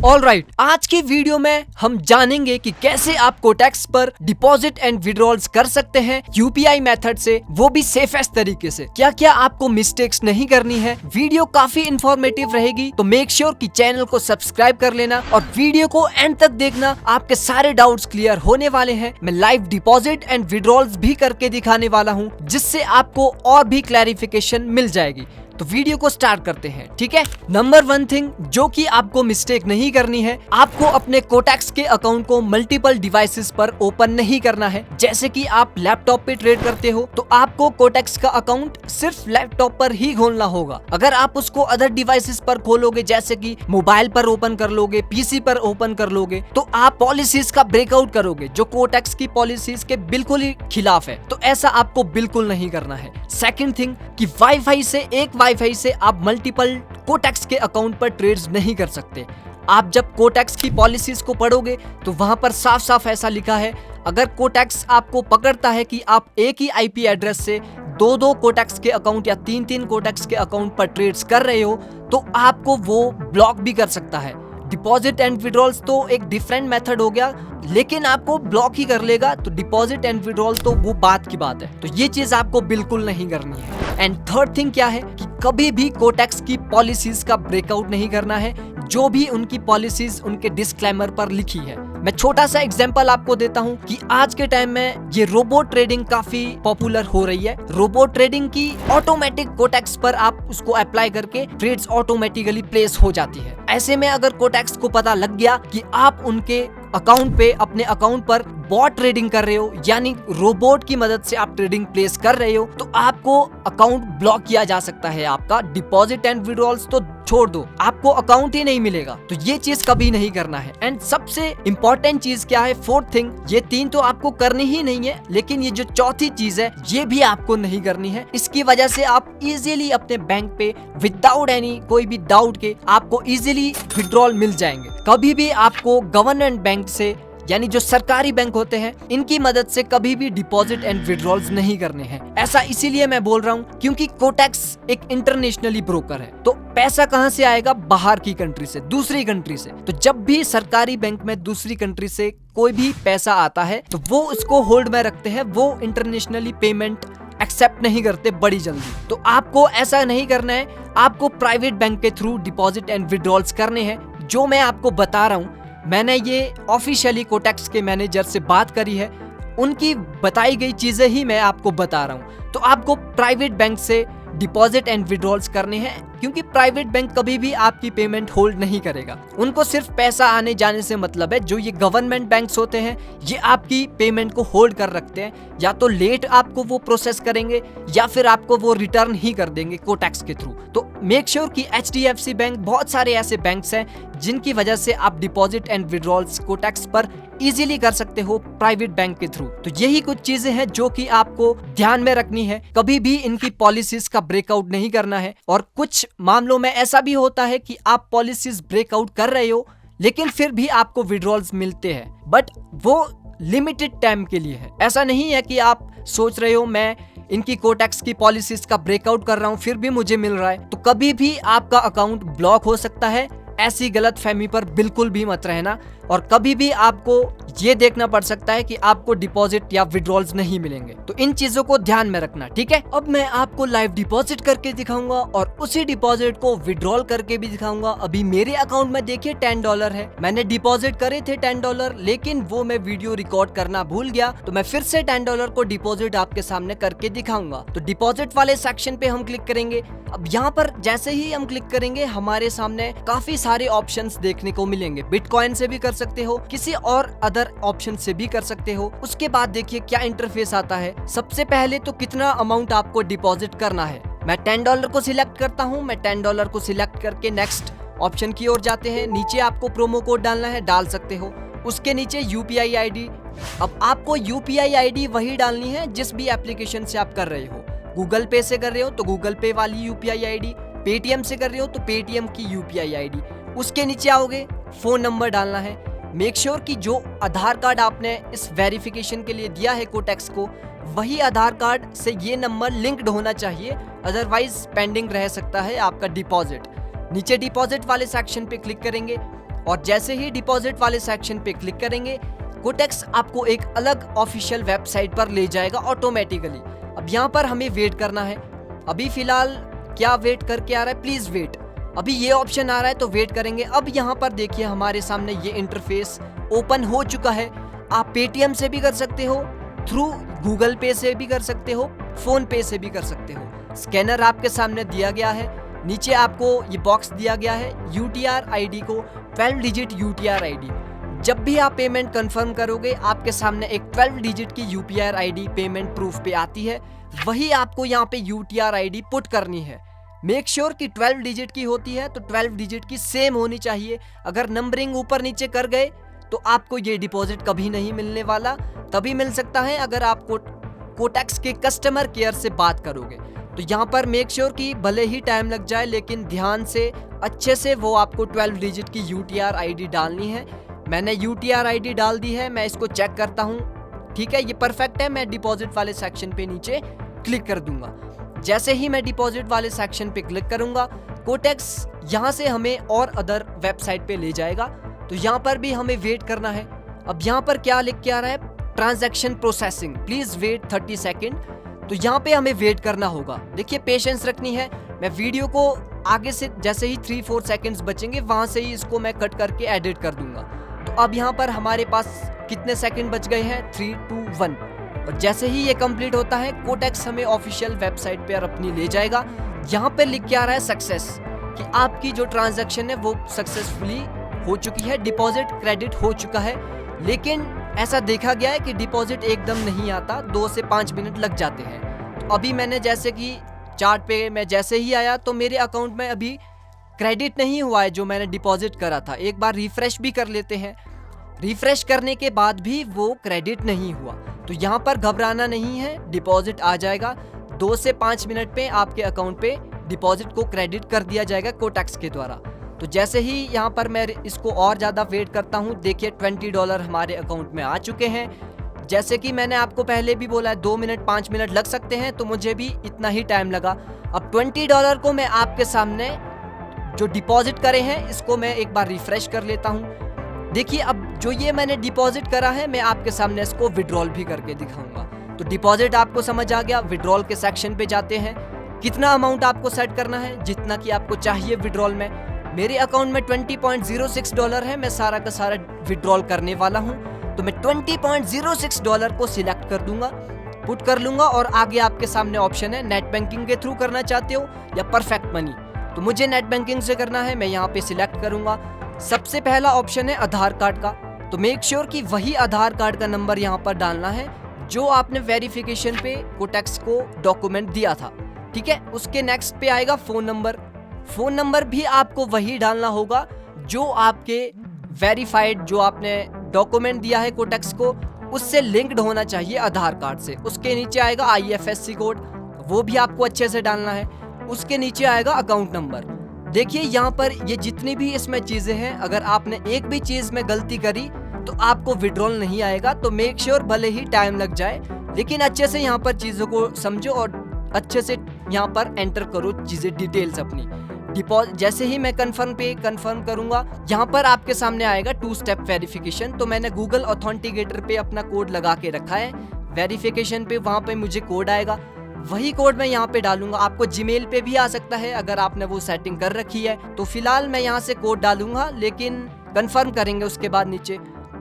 Alright, आज की video में हम जानेंगे कि कैसे आप कोटेक्स पर डिपॉजिट एंड विड्रॉल्स कर सकते हैं यूपीआई मेथड से, वो भी सेफेस्ट तरीके से। क्या क्या आपको मिस्टेक्स नहीं करनी है। वीडियो काफी इंफॉर्मेटिव रहेगी, तो मेक श्योर कि चैनल को सब्सक्राइब कर लेना और वीडियो को एंड तक देखना। आपके सारे डाउट्स क्लियर होने वाले हैं। मैं लाइव डिपॉजिट एंड विड्रॉल्स भी करके दिखाने वाला हूँ, जिससे आपको और भी क्लैरिफिकेशन मिल जाएगी। तो वीडियो को स्टार्ट करते हैं, ठीक है। नंबर 1 थिंग जो कि आपको मिस्टेक नहीं करनी है, आपको अपने कोटेक्स के अकाउंट को मल्टीपल डिवाइसेस पर ओपन नहीं करना है। जैसे कि आप लैपटॉप पे ट्रेड करते हो तो आपको कोटेक्स का अकाउंट सिर्फ लैपटॉप पर ही खोलना होगा। अगर आप उसको अदर डिवाइसेस पर खोलोगे, जैसे कि मोबाइल पर ओपन कर लोगे, पीसी पर ओपन कर लोगे, तो आप पॉलिसीज का ब्रेकआउट करोगे, जो कोटेक्स की पॉलिसीज के बिल्कुल ही खिलाफ है। तो ऐसा आपको बिल्कुल नहीं करना है। सेकंड थिंग कि वाईफाई से आप मल्टीपल कोटेक्स के अकाउंट पर ट्रेड्स नहीं कर सकते। आप जब कोटेक्स की पॉलिसीज को पढ़ोगे तो वहां पर साफ साफ ऐसा लिखा है, अगर कोटेक्स आपको पकड़ता है कि आप एक ही आईपी एड्रेस से दो कोटेक्स के अकाउंट या तीन कोटेक्स के अकाउंट पर ट्रेड्स कर रहे हो, तो आपको वो ब्लॉक भी कर सकता है। डिपॉजिट एंड विड्रॉल्स तो एक डिफरेंट मेथड हो गया, लेकिन आपको ब्लॉक ही कर लेगा। तो डिपॉजिट एंड विड्रॉल तो वो बात की बात है। तो ये चीज आपको बिल्कुल नहीं करनी है। एंड थर्ड थिंग क्या है कि कभी भी कोटेक्स की पॉलिसीज का ब्रेकआउट नहीं करना है, जो भी उनकी पॉलिसीज उनके डिस्क्लेमर पर लिखी है। मैं छोटा सा एग्जांपल आपको देता हूं कि आज के टाइम में ये रोबोट ट्रेडिंग काफी पॉपुलर हो रही है। रोबोट ट्रेडिंग की ऑटोमेटिक कोटेक्स पर आप उसको अप्लाई करके ट्रेड्स ऑटोमेटिकली प्लेस हो जाती है। ऐसे में अगर कोटेक्स को पता लग गया कि आप उनके अकाउंट पे, अपने अकाउंट पर बॉट ट्रेडिंग कर रहे हो, यानी रोबोट की मदद से आप ट्रेडिंग प्लेस कर रहे हो, तो आपको अकाउंट ब्लॉक किया जा सकता है। आपका डिपॉजिट एंड विड्रॉल्स तो छोड़ दो, आपको अकाउंट ही नहीं मिलेगा। तो ये चीज कभी नहीं करना है। एंड सबसे इंपॉर्टेंट चीज क्या है, फोर्थ थिंग, ये तीन तो आपको करनी ही नहीं है, लेकिन ये जो चौथी चीज है ये भी आपको नहीं करनी है। इसकी वजह से आप इजीली अपने बैंक पे विदाउट एनी कोई भी डाउट के आपको इजीली विड्रॉल मिल जाएंगे। कभी भी आपको गवर्नमेंट बैंक से, यानी जो सरकारी बैंक होते हैं, इनकी मदद से कभी भी डिपॉजिट एंड विड्रॉल्स नहीं करने हैं। ऐसा इसीलिए मैं बोल रहा हूँ क्योंकि कोटेक्स एक इंटरनेशनली ब्रोकर है। तो पैसा कहाँ से आएगा? बाहर की कंट्री से, दूसरी कंट्री से। तो जब भी सरकारी बैंक में दूसरी कंट्री से कोई भी पैसा आता है तो वो उसको होल्ड में रखते हैं, वो इंटरनेशनली पेमेंट एक्सेप्ट नहीं करते बड़ी जल्दी। तो आपको ऐसा नहीं करना है, आपको प्राइवेट बैंक के थ्रू डिपॉजिट एंड विड्रॉल्स करने हैं। जो मैं आपको बता रहा हूँ, मैंने ये ऑफिशियली कोटेक्स के मैनेजर से बात करी है, उनकी बताई गई चीजें ही मैं आपको बता रहा हूँ। तो आपको प्राइवेट बैंक से डिपॉजिट एंड विड्रॉल्स करने हैं, क्योंकि प्राइवेट बैंक कभी भी आपकी पेमेंट होल्ड नहीं करेगा। उनको सिर्फ पैसा आने जाने से मतलब है। जो ये गवर्नमेंट बैंक्स होते हैं, ये आपकी पेमेंट को होल्ड कर रखते हैं। या तो लेट आपको वो प्रोसेस करेंगे या फिर आपको वो रिटर्न ही कर देंगे कोटेक्स के थ्रू। तो मेक श्योर कि HDFC बैंक, बहुत सारे ऐसे बैंक्स हैं जिनकी वजह से आप डिपॉजिट एंड विड्रॉल्स कोटेक्स पर इजीली कर सकते हो प्राइवेट बैंक के थ्रू। तो यही कुछ चीजें हैं जो कि आपको ध्यान में रखनी है। कभी भी इनकी पॉलिसीज का ब्रेकआउट नहीं करना है। और कुछ मामलों में ऐसा भी होता है कि आप पॉलिसीज ब्रेकआउट कर रहे हो, लेकिन फिर भी आपको विड्रॉल्स मिलते हैं, बट वो लिमिटेड टाइम के लिए है। ऐसा नहीं है कि आप सोच रहे हो मैं इनकी कोटेक्स की पॉलिसीज का ब्रेकआउट कर रहा हूं फिर भी मुझे मिल रहा है। तो कभी भी आपका अकाउंट ब्लॉक हो सकता है। ऐसी गलत फहमी पर बिल्कुल भी मत रहना। और कभी भी आपको ये देखना पड़ सकता है कि आपको डिपॉजिट या विड्रॉल्स नहीं मिलेंगे। तो इन चीजों को ध्यान में रखना, ठीक है। अब मैं आपको लाइव डिपॉजिट करके दिखाऊंगा और उसी डिपॉजिट को विड्रॉल करके भी दिखाऊंगा। अभी मेरे अकाउंट में देखिए $10 है। मैंने डिपॉजिट करे थे $10, लेकिन वो मैं वीडियो रिकॉर्ड करना भूल गया। तो मैं फिर से $10 को डिपॉजिट आपके सामने करके दिखाऊंगा। तो डिपॉजिट वाले सेक्शन पे हम क्लिक करेंगे। अब यहाँ पर जैसे ही हम क्लिक करेंगे, हमारे सामने काफी सारे ऑप्शंस देखने को मिलेंगे। बिटकॉइन से भी कर सकते हो, किसी और अदर ऑप्शन से भी कर सकते हो। उसके बाद देखिए क्या इंटरफेस आता है। सबसे पहले तो कितना अमाउंट आपको डिपॉजिट करना है। मैं $10 को सिलेक्ट करता हूँ। मैं $10 को सिलेक्ट करके नेक्स्ट ऑप्शन की ओर जाते हैं। नीचे आपको प्रोमो कोड डालना है, डाल सकते हो। उसके नीचे UPI ID। अब आपको UPI ID वही डालनी है जिस भी एप्लीकेशन से आप कर रहे हो। गूगल पे से कर रहे हो तो गूगल पे वाली UPI ID, पेटीएम से कर रहे हो तो पेटीएम की UPI ID। उसके नीचे आओगे, फोन नंबर डालना है। मेक श्योर कि जो आधार कार्ड आपने इस वेरिफिकेशन के लिए दिया है कोटेक्स को, वही आधार कार्ड से ये नंबर लिंक्ड होना चाहिए, अदरवाइज पेंडिंग रह सकता है आपका डिपॉजिट। नीचे डिपॉजिट वाले सेक्शन पे क्लिक करेंगे। और जैसे ही डिपॉजिट वाले सेक्शन पे क्लिक करेंगे, कोटेक्स आपको एक अलग ऑफिशियल वेबसाइट पर ले जाएगा ऑटोमेटिकली। अब यहाँ पर हमें वेट करना है। अभी फिलहाल क्या वेट करके आ रहा है, प्लीज वेट। अभी ये ऑप्शन आ रहा है तो वेट करेंगे। अब यहाँ पर देखिए हमारे सामने ये इंटरफेस ओपन हो चुका है। आप पेटीएम से भी कर सकते हो, थ्रू गूगल पे से भी कर सकते हो, फोन पे से भी कर सकते हो। स्कैनर आपके सामने दिया गया है, नीचे आपको ये बॉक्स दिया गया है यूटीआर आईडी को, 12 डिजिट यूटीआर आईडी। जब भी आप पेमेंट कंफर्म करोगे आपके सामने एक 12 डिजिट की यूपीआर आईडी पेमेंट प्रूफ पे आती है, वही आपको यहाँ पे यूटीआर आईडी पुट करनी है। मेक श्योर कि 12 डिजिट की होती है तो 12 डिजिट की सेम होनी चाहिए। अगर नंबरिंग ऊपर नीचे कर गए तो आपको ये डिपॉजिट कभी नहीं मिलने वाला। तभी मिल सकता है अगर आप कोटेक्स के कस्टमर केयर से बात करोगे। तो यहाँ पर मेक श्योर कि भले ही टाइम लग जाए लेकिन ध्यान से अच्छे से वो आपको 12 डिजिट की यूटीआर आईडी डालनी है। मैंने यूटीआर आईडी डाल दी है, मैं इसको चेक करता हूँ। ठीक है, ये परफेक्ट है। मैं डिपॉजिट वाले सेक्शन पे नीचे क्लिक कर दूंगा। जैसे ही मैं डिपॉजिट वाले सेक्शन पे क्लिक करूंगा, कोटेक्स यहाँ से हमें और अदर वेबसाइट पे ले जाएगा। तो यहाँ पर भी हमें वेट करना है। अब यहाँ पर क्या लिख के आ रहा है, transaction processing, please wait 30 second. तो यहाँ पे हमें वेट करना होगा। देखिए पेशेंस रखनी है। मैं वीडियो को आगे से जैसे ही 3-4 सेकेंड्स बचेंगे वहां से ही इसको मैं कट करके एडिट कर दूंगा। तो अब यहाँ पर हमारे पास कितने सेकंड बच गए हैं, 3, 2, 1। और जैसे ही ये कंप्लीट होता है कोटेक्स हमें ऑफिशियल वेबसाइट पर अपनी ले जाएगा। यहाँ पे लिख के आ रहा है सक्सेस, कि आपकी जो ट्रांजैक्शन है वो सक्सेसफुली हो चुकी है, डिपॉजिट क्रेडिट हो चुका है। लेकिन ऐसा देखा गया है कि डिपॉजिट एकदम नहीं आता, 2 से 5 मिनट लग जाते हैं। तो अभी मैंने जैसे कि चार्ट पे मैं जैसे ही आया तो मेरे अकाउंट में अभी क्रेडिट नहीं हुआ है जो मैंने डिपॉजिट करा था। एक बार रिफ्रेश भी कर लेते हैं। रिफ्रेश करने के बाद भी वो क्रेडिट नहीं हुआ। तो यहाँ पर घबराना नहीं है, डिपॉजिट आ जाएगा। 2 से 5 मिनट पे आपके अकाउंट पे डिपॉजिट को क्रेडिट कर दिया जाएगा कोटेक्स के द्वारा। तो जैसे ही यहाँ पर मैं इसको और ज़्यादा वेट करता हूँ, देखिए $20 हमारे अकाउंट में आ चुके हैं। जैसे कि मैंने आपको पहले भी बोला है 2 मिनट 5 मिनट लग सकते हैं, तो मुझे भी इतना ही टाइम लगा। अब $20 को मैं आपके सामने जो डिपॉजिट करे हैं इसको मैं एक बार रिफ्रेश कर लेता हूँ। देखिए अब जो ये मैंने डिपॉजिट करा है मैं आपके सामने इसको विड्रॉल भी करके दिखाऊंगा। तो डिपॉजिट आपको समझ आ गया। विड्रॉल के सेक्शन पे जाते हैं। कितना अमाउंट आपको सेट करना है, जितना कि आपको चाहिए विड्रॉल में। मेरे अकाउंट में $20.06 है, मैं सारा का सारा विड्रॉल करने वाला हूँ। तो मैं $20.06 को सिलेक्ट कर दूंगा, पुट कर लूंगा। और आगे आपके सामने ऑप्शन है नेट बैंकिंग के थ्रू करना चाहते हो या परफेक्ट मनी। तो मुझे नेट बैंकिंग से करना है, मैं यहाँ पे सिलेक्ट करूंगा। सबसे पहला ऑप्शन है आधार कार्ड का। तो मेक श्योर कि वही आधार कार्ड का नंबर यहाँ पर डालना है जो आपने वेरिफिकेशन पे कोटेक्स को डॉक्यूमेंट दिया था। ठीक है, उसके नेक्स्ट पे आएगा फोन नंबर। फोन नंबर भी आपको वही डालना होगा जो आपके वेरीफाइड, जो आपने डॉक्यूमेंट दिया है कोटेक्स को, उससे लिंक्ड होना चाहिए आधार कार्ड से। उसके नीचे आएगा IFSC कोड, वो भी आपको अच्छे से डालना है। उसके नीचे आएगा अकाउंट नंबर। देखिए यहाँ पर ये जितनी भी इसमें चीजें हैं, अगर आपने एक भी चीज में गलती करी तो आपको विड्रॉल नहीं आएगा। तो मेक श्योर भले ही टाइम लग जाए लेकिन अच्छे से यहाँ पर चीजों को समझो और अच्छे से यहाँ पर एंटर करो चीजें, डिटेल्स अपनी। जैसे ही मैं कंफर्म करूंगा, यहाँ पर आपके सामने आएगा 2 स्टेप वेरिफिकेशन। तो मैंने गूगल ऑथेंटिकेटर पे अपना कोड लगा के रखा है। वेरिफिकेशन पे वहां पे मुझे कोड आएगा, वही कोड मैं यहाँ पे डालूंगा। आपको जीमेल पे भी आ सकता है अगर आपने वो सेटिंग कर रखी है। तो फिलहाल मैं यहाँ से कोड डालूंगा, लेकिन कंफर्म करेंगे उसके बाद नीचे।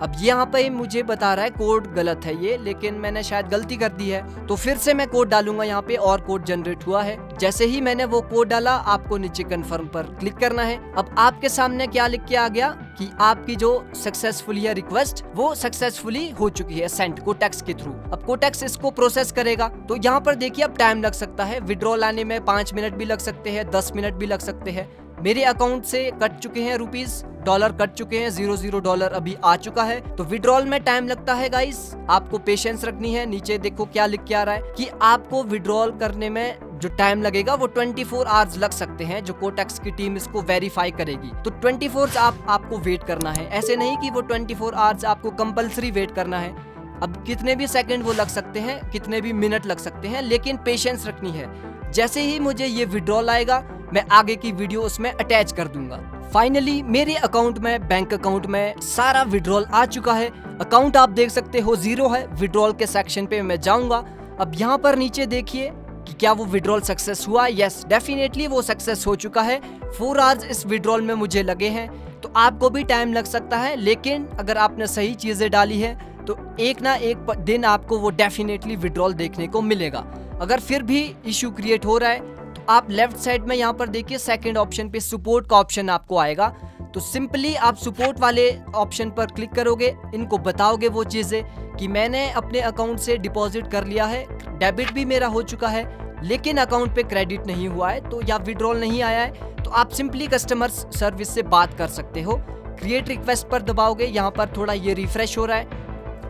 अब यहाँ पे मुझे बता रहा है कोड गलत है ये, लेकिन मैंने शायद गलती कर दी है। तो फिर से मैं कोड डालूंगा यहाँ पे, और कोड जनरेट हुआ है। जैसे ही मैंने वो कोड डाला, आपको नीचे कंफर्म पर क्लिक करना है। अब आपके सामने क्या लिख के आ गया कि आपकी जो सक्सेसफुली है रिक्वेस्ट, वो सक्सेसफुली हो चुकी है सेंड कोटेक्स के थ्रू। अब कोटेक्स इसको प्रोसेस करेगा। तो यहाँ पर देखिए अब टाइम लग सकता है। विड्रॉल आने में 5 मिनट भी लग सकते हैं, 10 मिनट भी लग सकते हैं। मेरे अकाउंट से कट चुके हैं रुपीस, डॉलर कट चुके हैं, $00 अभी आ चुका है। तो विड्रॉल में टाइम लगता है गाइस, आपको पेशेंस रखनी है। नीचे देखो क्या लिख के आ रहा है कि आपको विड्रॉल करने में जो टाइम लगेगा वो 24 आवर्स लग सकते हैं, जो कोटेक्स की टीम इसको वेरीफाई करेगी। तो 24 आपको वेट करना है। ऐसे नहीं कि वो 24 आवर्स आपको कंपलसरी वेट करना है। अब कितने भी सेकंड वो लग सकते हैं, कितने भी मिनट लग सकते हैं, लेकिन पेशेंस रखनी है। जैसे ही मुझे ये विड्रॉल आएगा, मैं आगे की वीडियो उसमें अटैच कर दूंगा। फाइनली मेरे अकाउंट में, बैंक अकाउंट में सारा विड्रॉल आ चुका है। अकाउंट आप देख सकते हो 0 है। विड्रॉल के सेक्शन पे मैं जाऊंगा। अब यहाँ पर नीचे देखिए कि क्या वो विड्रॉल सक्सेस हुआ। यस, डेफिनेटली वो सक्सेस हो चुका है। 4 आवर्स इस विड्रॉल में मुझे लगे हैं। तो आपको भी टाइम लग सकता है, लेकिन अगर आपने सही चीजें डाली है तो एक ना एक दिन आपको वो डेफिनेटली विड्रॉल देखने को मिलेगा। अगर फिर भी इशू क्रिएट हो रहा है तो आप लेफ्ट साइड में यहाँ पर देखिए सेकंड ऑप्शन पे सपोर्ट का ऑप्शन आपको आएगा। तो सिंपली आप सपोर्ट वाले ऑप्शन पर क्लिक करोगे, इनको बताओगे वो चीजें कि मैंने अपने अकाउंट से डिपॉजिट कर लिया है, डेबिट भी मेरा हो चुका है, लेकिन अकाउंट पे क्रेडिट नहीं हुआ है तो या विड्रॉल नहीं आया है। तो आप सिंपली कस्टमर सर्विस से बात कर सकते हो। क्रिएट रिक्वेस्ट पर दबाओगे, यहाँ पर थोड़ा ये रिफ्रेश हो रहा है।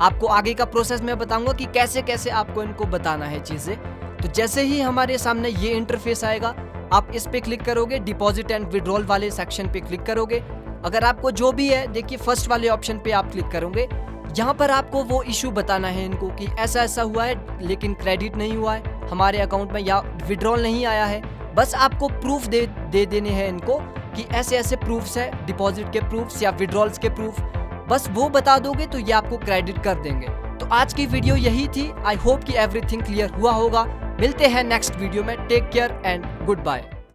आपको आगे का प्रोसेस मैं बताऊंगा कि कैसे कैसे आपको इनको बताना है चीजें। तो जैसे ही हमारे सामने ये इंटरफेस आएगा, आप इस पे क्लिक करोगे, डिपॉजिट एंड विड्रॉल वाले सेक्शन पे क्लिक करोगे। अगर आपको जो भी है, देखिए फर्स्ट वाले ऑप्शन पे आप क्लिक करोगे। यहाँ पर आपको वो इशू बताना है इनको कि ऐसा ऐसा हुआ है लेकिन क्रेडिट नहीं हुआ है हमारे अकाउंट में या विड्रॉल नहीं आया है। बस आपको प्रूफ दे देने हैं इनको कि ऐसे ऐसे प्रूफ्स है, डिपॉजिट के प्रूफ्स या विड्रॉल्स के प्रूफ। बस वो बता दोगे तो ये आपको क्रेडिट कर देंगे। तो आज की वीडियो यही थी। आई होप कि एवरीथिंग क्लियर हुआ होगा। मिलते हैं नेक्स्ट वीडियो में। Take care and good bye.